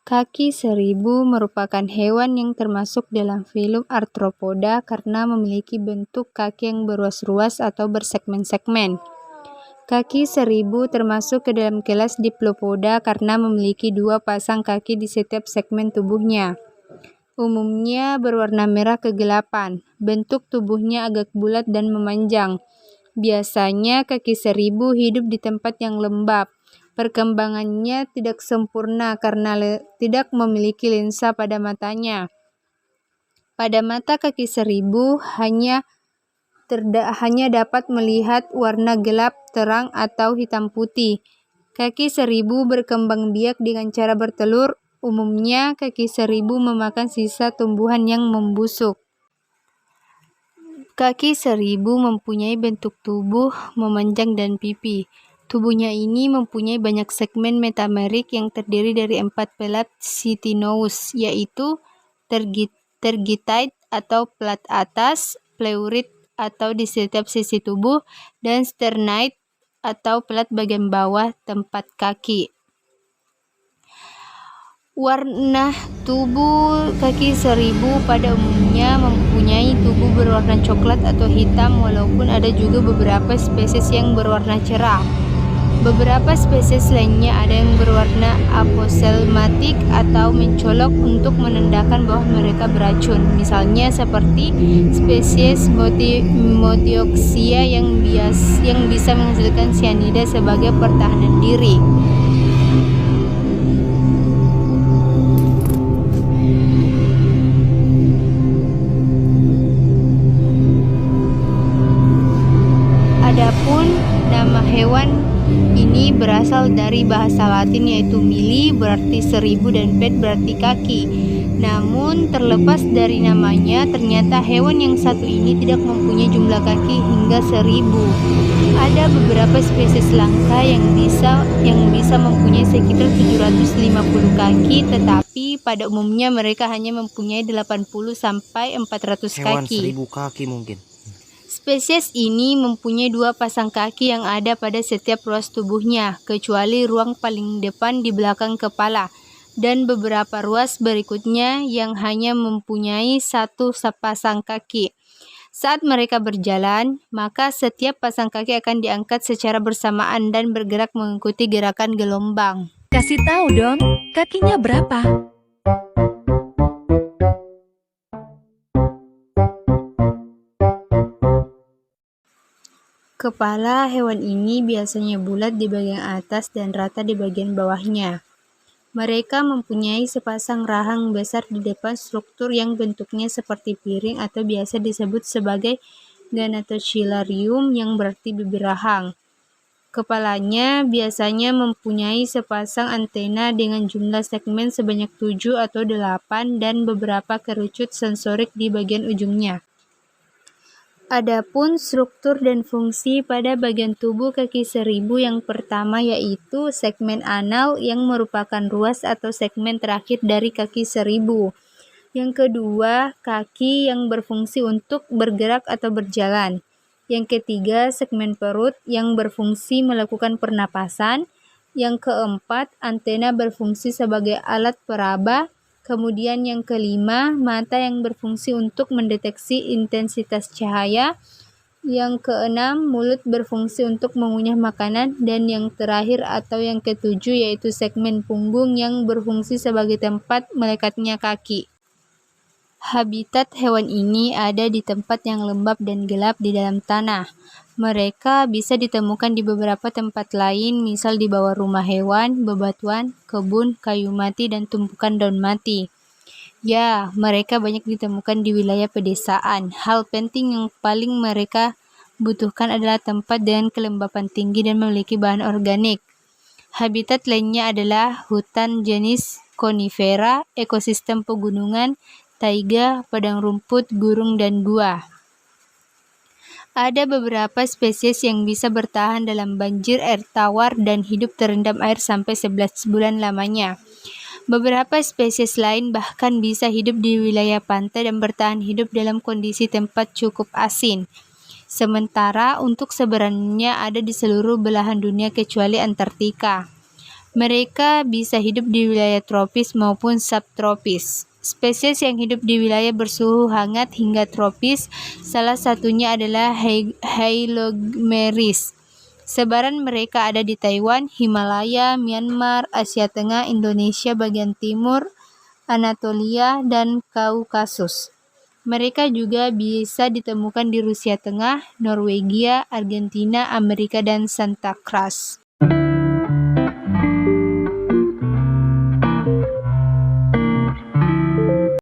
Kaki seribu merupakan hewan yang termasuk dalam filum Arthropoda karena memiliki bentuk kaki yang berruas-ruas atau bersegmen-segmen. Kaki seribu termasuk ke dalam kelas Diplopoda karena memiliki dua pasang kaki di setiap segmen tubuhnya. Umumnya berwarna merah kegelapan. Bentuk tubuhnya agak bulat dan memanjang. Biasanya kaki seribu hidup di tempat yang lembab. Perkembangannya tidak sempurna karena tidak memiliki lensa pada matanya. Pada mata kaki seribu hanya dapat melihat warna gelap, terang, atau hitam putih. Kaki seribu berkembang biak dengan cara bertelur. Umumnya kaki seribu memakan sisa tumbuhan yang membusuk. Kaki seribu mempunyai bentuk tubuh memanjang dan pipi. Tubuhnya ini mempunyai banyak segmen metamerik yang terdiri dari 4 pelat chitinous, yaitu tergitide atau pelat atas, pleurit atau di setiap sisi tubuh, dan sternite atau pelat bagian bawah tempat kaki. Warna tubuh kaki seribu pada umumnya mempunyai tubuh berwarna coklat atau hitam, walaupun ada juga beberapa spesies yang berwarna cerah. Beberapa spesies lainnya ada yang berwarna aposelmatik atau mencolok untuk menandakan bahwa mereka beracun, misalnya seperti spesies Motioxia yang bisa menghasilkan cyanida sebagai pertahanan diri. Adapun nama hewan ini berasal dari bahasa Latin yaitu mili berarti seribu dan ped berarti kaki. Namun terlepas dari namanya, ternyata hewan yang satu ini tidak mempunyai jumlah kaki hingga 1000. Ada beberapa spesies langka yang bisa mempunyai sekitar 750 kaki, tetapi pada umumnya mereka hanya mempunyai 80 sampai 400 kaki. Hewan 1000 kaki mungkin. Spesies ini mempunyai dua pasang kaki yang ada pada setiap ruas tubuhnya, kecuali ruang paling depan di belakang kepala, dan beberapa ruas berikutnya yang hanya mempunyai satu pasang kaki. Saat mereka berjalan, maka setiap pasang kaki akan diangkat secara bersamaan dan bergerak mengikuti gerakan gelombang. Kasih tahu dong, kakinya berapa? Kepala hewan ini biasanya bulat di bagian atas dan rata di bagian bawahnya. Mereka mempunyai sepasang rahang besar di depan struktur yang bentuknya seperti piring atau biasa disebut sebagai ganatochilarium yang berarti bibir rahang. Kepalanya biasanya mempunyai sepasang antena dengan jumlah segmen sebanyak 7 atau 8 dan beberapa kerucut sensorik di bagian ujungnya. Adapun struktur dan fungsi pada bagian tubuh kaki seribu yang pertama yaitu segmen anal yang merupakan ruas atau segmen terakhir dari kaki seribu. Yang kedua, kaki yang berfungsi untuk bergerak atau berjalan. Yang ketiga, segmen perut yang berfungsi melakukan pernapasan. Yang keempat, antena berfungsi sebagai alat peraba. Kemudian yang kelima, mata yang berfungsi untuk mendeteksi intensitas cahaya. Yang keenam, mulut berfungsi untuk mengunyah makanan. Dan yang terakhir atau yang ketujuh yaitu segmen punggung yang berfungsi sebagai tempat melekatnya kaki. Habitat hewan ini ada di tempat yang lembab dan gelap di dalam tanah. Mereka bisa ditemukan di beberapa tempat lain, misal di bawah rumah hewan, bebatuan, kebun, kayu mati, dan tumpukan daun mati. Ya, mereka banyak ditemukan di wilayah pedesaan. Hal penting yang paling mereka butuhkan adalah tempat dengan kelembapan tinggi dan memiliki bahan organik. Habitat lainnya adalah hutan jenis konifera, ekosistem pegunungan, taiga, padang rumput, gurun, dan gua. Ada beberapa spesies yang bisa bertahan dalam banjir air tawar dan hidup terendam air sampai 11 bulan lamanya. Beberapa spesies lain bahkan bisa hidup di wilayah pantai dan bertahan hidup dalam kondisi tempat cukup asin. Sementara untuk sebarannya ada di seluruh belahan dunia kecuali Antartika. Mereka bisa hidup di wilayah tropis maupun subtropis. Spesies yang hidup di wilayah bersuhu hangat hingga tropis, salah satunya adalah Hylomeris. Sebaran mereka ada di Taiwan, Himalaya, Myanmar, Asia Tengah, Indonesia bagian timur, Anatolia, dan Kaukasus. Mereka juga bisa ditemukan di Rusia Tengah, Norwegia, Argentina, Amerika, dan Santa Cruz.